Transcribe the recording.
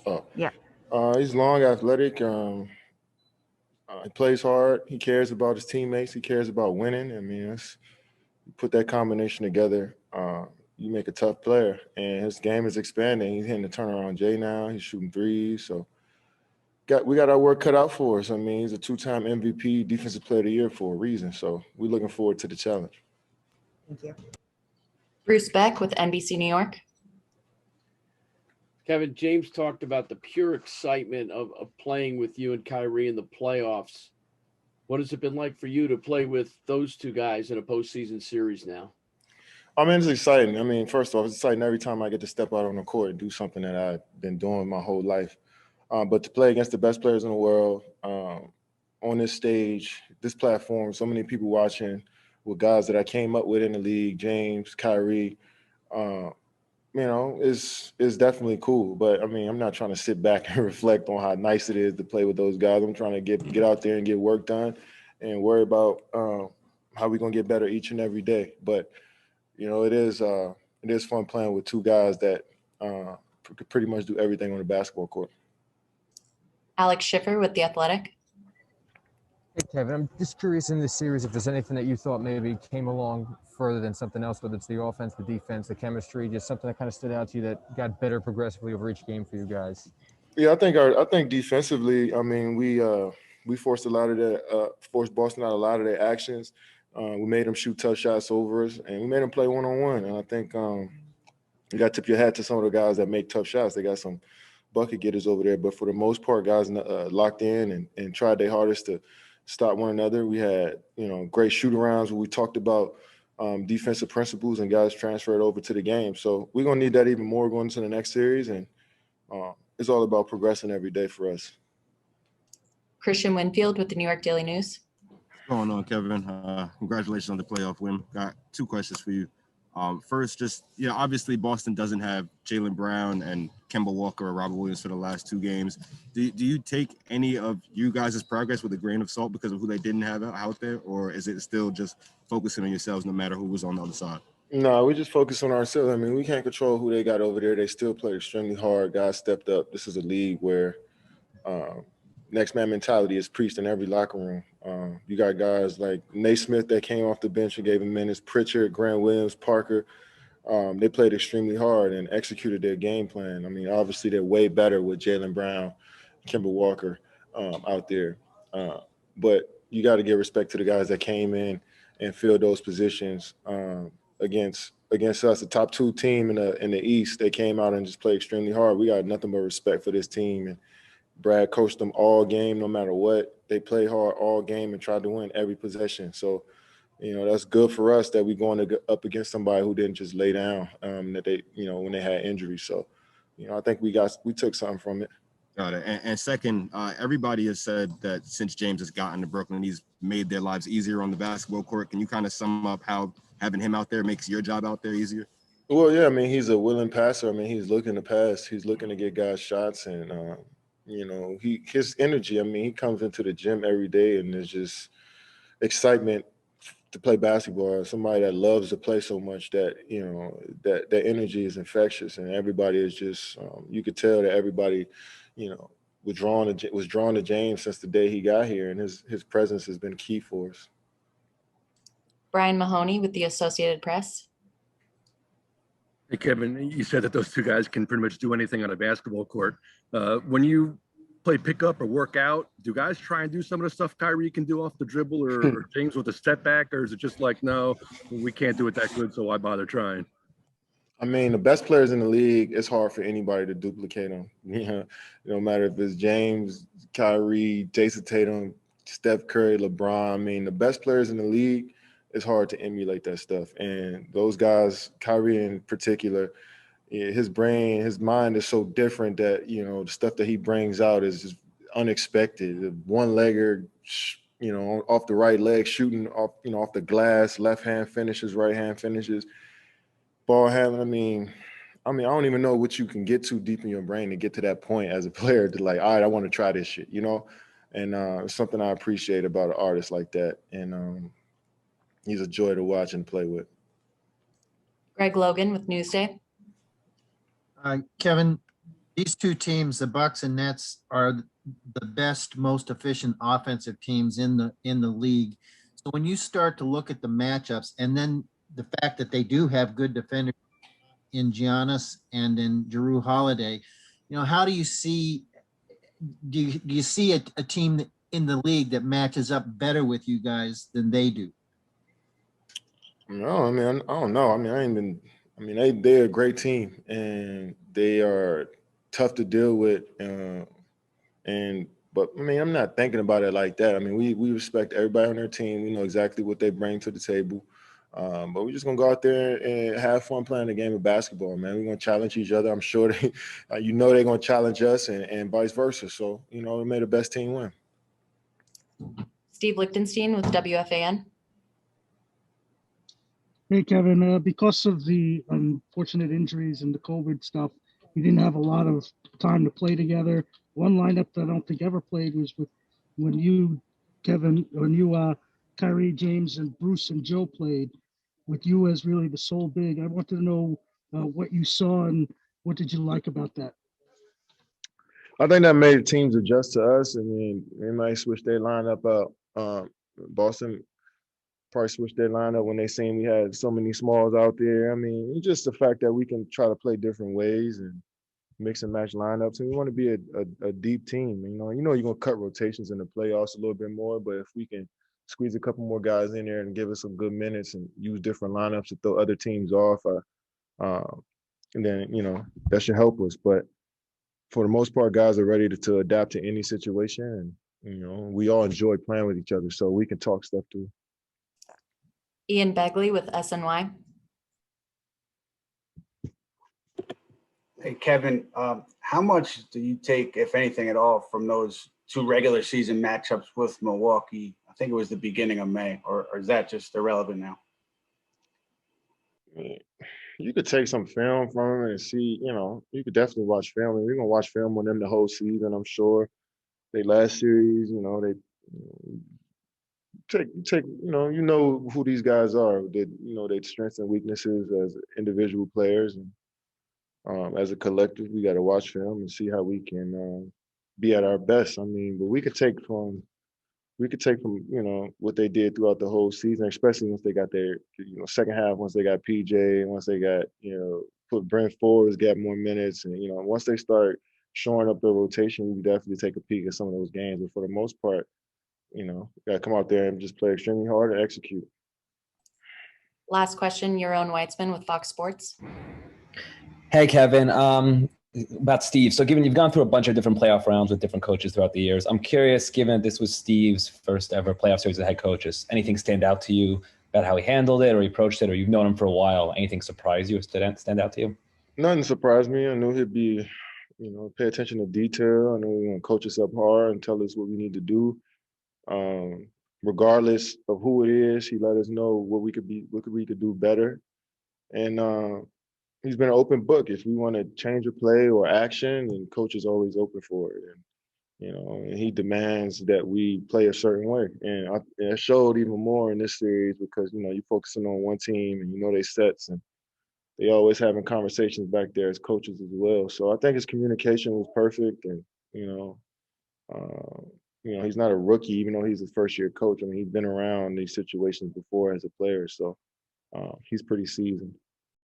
Oh, Yeah. he's long, athletic. He plays hard. He cares about his teammates. He cares about winning. I mean, you put that combination together, you make a tough player. And his game is expanding. He's hitting the turnaround J now. He's shooting threes. So we got our work cut out for us. I mean, he's a two-time MVP, Defensive Player of the Year for a reason. So we're looking forward to the challenge. Thank you. Bruce Beck with NBC New York. Kevin, James talked about the pure excitement of playing with you and Kyrie in the playoffs. What has it been like for you to play with those two guys in a postseason series now? I mean, it's exciting. I mean, first off, it's exciting every time I get to step out on the court and do something that I've been doing my whole life. But to play against the best players in the world on this stage, this platform, so many people watching with guys that I came up with in the league, James, Kyrie, is definitely cool. But I mean, I'm not trying to sit back and reflect on how nice it is to play with those guys. I'm trying to get out there and get work done and worry about how we're gonna get better each and every day. But it is fun playing with two guys that could pretty much do everything on the basketball court. Alex Schiffer with The Athletic. Hey, Kevin, I'm just curious in this series if there's anything that you thought maybe came along further than something else, whether it's the offense, the defense, the chemistry, just something that kind of stood out to you that got better progressively over each game for you guys. Yeah, I think defensively, I mean, we forced forced Boston out a lot of their actions. We made them shoot tough shots over us, and we made them play one-on-one. And I think you got to tip your hat to some of the guys that make tough shots. They got some bucket getters over there, but for the most part, guys locked in and tried their hardest to stop one another. We had great shoot-arounds where we talked about defensive principles and guys transferred over to the game. So we're gonna need that even more going into the next series, and it's all about progressing every day for us. Christian Winfield with the New York Daily News. What's going on, Kevin? Congratulations on the playoff win. Got two questions for you. First, obviously Boston doesn't have Jaylen Brown and Kemba Walker or Robert Williams for the last two games. Do you take any of you guys' progress with a grain of salt because of who they didn't have out there, or is it still just focusing on yourselves no matter who was on the other side? No, we just focus on ourselves. I mean, we can't control who they got over there. They still played extremely hard. Guys stepped up. This is a league where next man mentality is preached in every locker room. You got guys like Naismith that came off the bench and gave him minutes, Pritchard, Grant Williams, Parker. They played extremely hard and executed their game plan. I mean, obviously they're way better with Jaylen Brown, Kemba Walker out there. But you got to give respect to the guys that came in and filled those positions against us, the top two team in the East. They came out and just played extremely hard. We got nothing but respect for this team, and Brad coached them all game, no matter what. They played hard all game and tried to win every possession. So, that's good for us that we're going up against somebody who didn't just lay down that they, when they had injuries. So, I think we took something from it. Got it. And second, everybody has said that since James has gotten to Brooklyn, he's made their lives easier on the basketball court. Can you kind of sum up how having him out there makes your job out there easier? Well, yeah, I mean, he's a willing passer. I mean, he's looking to pass. He's looking to get guys shots, and his energy. I mean, he comes into the gym every day, and there's just excitement to play basketball. Somebody that loves to play so much that that energy is infectious, and everybody is just. You could tell that everybody, was drawn to James since the day he got here, and his presence has been key for us. Brian Mahoney with the Associated Press. Hey, Kevin, you said that those two guys can pretty much do anything on a basketball court. When you play pickup or work out, do guys try and do some of the stuff Kyrie can do off the dribble or James with a step back, or is it just like, no, we can't do it that good, so why bother trying? I mean, the best players in the league, it's hard for anybody to duplicate them. No matter if it's James, Kyrie, Jason Tatum, Steph Curry, LeBron. I mean, the best players in the league, it's hard to emulate that stuff. And those guys, Kyrie in particular, his brain, his mind is so different that, the stuff that he brings out is just unexpected. One-legger, off the right leg, shooting off, off the glass, left hand finishes, right hand finishes. Ball handling, I don't even know what you can get too deep in your brain to get to that point as a player to like, all right, I want to try this shit, And it's something I appreciate about an artist like that. And he's a joy to watch and play with. Greg Logan with Newsday. Kevin, These two teams, the Bucks and Nets, are the best, most efficient offensive teams in the league. So when you start to look at the matchups, and then the fact that they do have good defenders in Giannis and in Jrue Holiday, how do you see? Do you see a team in the league that matches up better with you guys than they do? No, I mean, I don't know. I mean, they're a great team and they are tough to deal with. But I mean, I'm not thinking about it like that. I mean, we respect everybody on their team. We know exactly what they bring to the table. But we're just gonna go out there and have fun playing the game of basketball, man. We're gonna challenge each other. I'm sure they're gonna challenge us and vice versa. So, we may the best team win. Steve Lichtenstein with WFAN. Hey, Kevin, because of the unfortunate injuries and the COVID stuff, we didn't have a lot of time to play together. One lineup that I don't think ever played was when you, Kyrie, James, and Bruce and Joe played, with you as really the sole big. I wanted to know what you saw and what did you like about that? I think that made teams adjust to us. I mean, they might switch their lineup up. Boston probably switched their lineup when they seen we had so many smalls out there. I mean, it's just the fact that we can try to play different ways and mix and match lineups. And we want to be a deep team. You're gonna cut rotations in the playoffs a little bit more, but if we can squeeze a couple more guys in there and give us some good minutes and use different lineups to throw other teams off, and then that should help us. But for the most part, guys are ready to adapt to any situation, and we all enjoy playing with each other, so we can talk stuff too. Ian Begley with SNY. Hey, Kevin, how much do you take, if anything at all, from those two regular season matchups with Milwaukee? I think it was the beginning of May, or is that just irrelevant now? You could take some film from them and see, you could definitely watch film. And we're going to watch film on them the whole season, I'm sure. They last series, they take who these guys are. Their strengths and weaknesses as individual players. And as a collective, we got to watch film and see how we can be at our best. I mean, but we could take from what they did throughout the whole season, especially once they got their second half, once they got PJ, once they got put Brent Forbes, got more minutes, and once they start showing up their rotation, we definitely take a peek at some of those games. But for the most part, got to come out there and just play extremely hard and execute. Last question, Yaron Weitzman with Fox Sports. Hey, Kevin. About Steve. So given you've gone through a bunch of different playoff rounds with different coaches throughout the years, I'm curious, given this was Steve's first ever playoff series as head coaches, anything stand out to you about how he handled it or he approached it, or you've known him for a while? Anything surprise you or stand out to you? Nothing surprised me. I knew he'd be, pay attention to detail. I knew he was going to coach us up hard and tell us what we need to do. Regardless of who it is, he let us know what we could do better. And he's been an open book. If we want to change a play or action, and coach is always open for it. And he demands that we play a certain way. And it showed even more in this series because, you're focusing on one team and they sets and they always having conversations back there as coaches as well. So I think his communication was perfect. And, he's not a rookie, even though he's a first year coach. I mean, he's been around these situations before as a player. So he's pretty seasoned.